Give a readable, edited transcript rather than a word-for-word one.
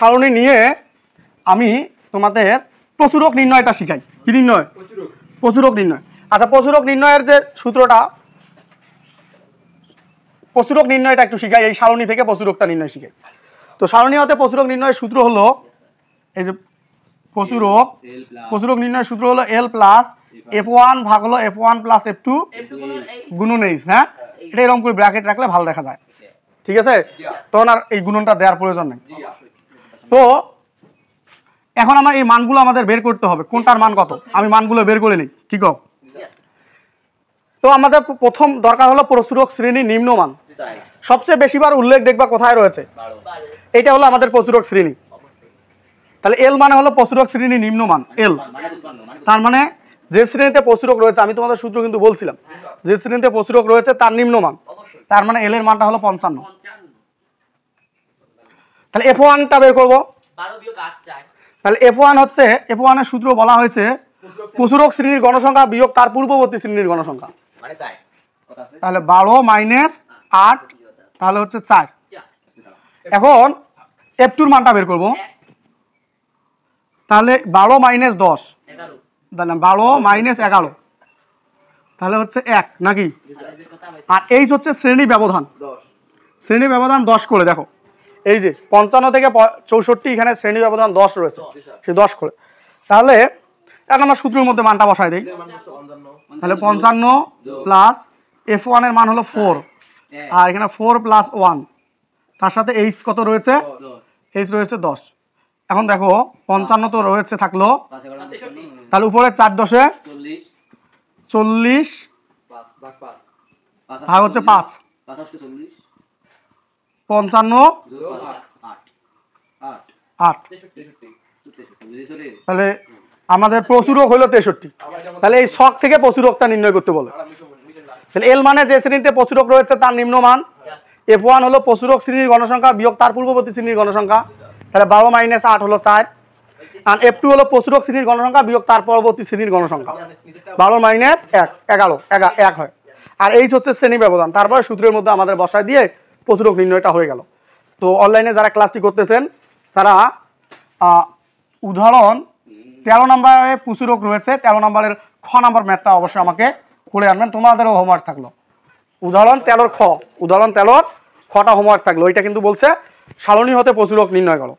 সারণী নিয়ে আমি তোমাদের প্রচুরক নির্ণয়টা শিখাই। কি নির্ণয়? প্রচুরক নির্ণয়। আচ্ছা, প্রচুরক নির্ণয়ের যে সূত্রটা, প্রচুরক নির্ণয়টা একটু শিখাই। এই সারণী থেকে প্রচুরকটা নির্ণয় শিখাই। তো সারণী হতে প্রচুরক নির্ণয়ের সূত্র হলো এই যে প্রচুরক নির্ণয়ের সূত্র হলো L প্লাস F1 ভাগ হলো F1 প্লাস F2 গুণন H। হ্যাঁ, এটা এরকম করে ব্র্যাকেট রাখলে ভালো দেখা যায়। ঠিক আছে, তখন আর এই গুণনটা দেওয়ার প্রয়োজন নেই। তো এখন আমার এই মানগুলো আমাদের বের করতে হবে, কোনটার মান কত। আমি মানগুলো বের করে নিই। ঠিক আছে, তো আমাদের প্রথম দরকার হলো প্রচুরক শ্রেণীর নিম্নমান। সবচেয়ে বেশিবার উল্লেখ দেখবা কোথায় রয়েছে, এটা হলো আমাদের প্রচুরক শ্রেণী। তাহলে এল মানে হলো প্রচুরক শ্রেণীর নিম্নমান এল। তার মানে যে শ্রেণীতে প্রচুরক রয়েছে, আমি তোমাদের সূত্র কিন্তু বলছিলাম, যে শ্রেণীতে প্রচুরক রয়েছে তার নিম্নমান, তার মানে এল এর মানটা হলো 55। তাহলে F1টা বের করবো। তাহলে F1 হচ্ছে, F1 এর সূত্র বলা হয়েছে প্রচুরক শ্রেণীর গণসংখ্যা বিয়োগ তার পূর্ববর্তী শ্রেণীর গণসংখ্যা। তাহলে 12 মাইনাস 8, তাহলে হচ্ছে 4। এখন F2 এর মানটা বের করবো। তাহলে 12 মাইনাস 10, তাহলে 12 মাইনাস 11, তাহলে হচ্ছে 1 নাকি। আর এইচ হচ্ছে শ্রেণী ব্যবধান, শ্রেণী ব্যবধান 10 করে দেখো। এই যে 55 থেকে 64 এখানে শ্রেণী ব্যবধান 10 রয়েছে, সেই 10 করে। তাহলে এখন আমরা সূত্রের মধ্যে মানটা বসাই দিই। তাহলে 55 প্লাস F1 এর মান হলো 4, আর এখানে 4 প্লাস 1, তার সাথে এইচ কত রয়েছে, এইচ রয়েছে 10। এখন দেখো 55 তো রয়েছে থাকলো, তাহলে উপরে 4 10 40 ভাগ হচ্ছে 5, 55 8। তাহলে আমাদের প্রচুরক হলো 63। তাহলে এই ছক থেকে প্রচুরকটা নির্ণয় করতে বলে। তাহলে এল মানে যে শ্রেণীতে প্রচুরক রয়েছে তার নিম্নমান, F1 হলো প্রচুরক শ্রেণীর গণসংখ্যা বিয়োগ তার পূর্ববর্তী শ্রেণীর গণসংখ্যা। তাহলে 12 মাইনাস 8 হলো 4, আর F2 হলো প্রচুরক শ্রেণীর গণসংখ্যা বিয়োগ তার পরবর্তী শ্রেণীর গণসংখ্যা। 12 মাইনাস 1 11, 1 হয়। আর এইচ হচ্ছে শ্রেণী ব্যবধান। তারপরে সূত্রের মধ্যে আমাদের বসায় দিয়ে প্রচুরক নির্ণয়টা হয়ে গেল। তো অনলাইনে যারা ক্লাসটি করতেছেন তারা উদাহরণ 13 নম্বরে প্রচুরক রয়েছে, 13 নম্বরের খ নম্বর ম্যাথটা অবশ্যই আমাকে করে আনবেন। তোমাদেরও হোমওয়ার্ক থাকলো উদাহরণ 13 খ, উদাহরণ 13 খটা হোমওয়ার্ক থাকলো। ওইটা কিন্তু বলছে সারণী হতে প্রচুরক নির্ণয় করো।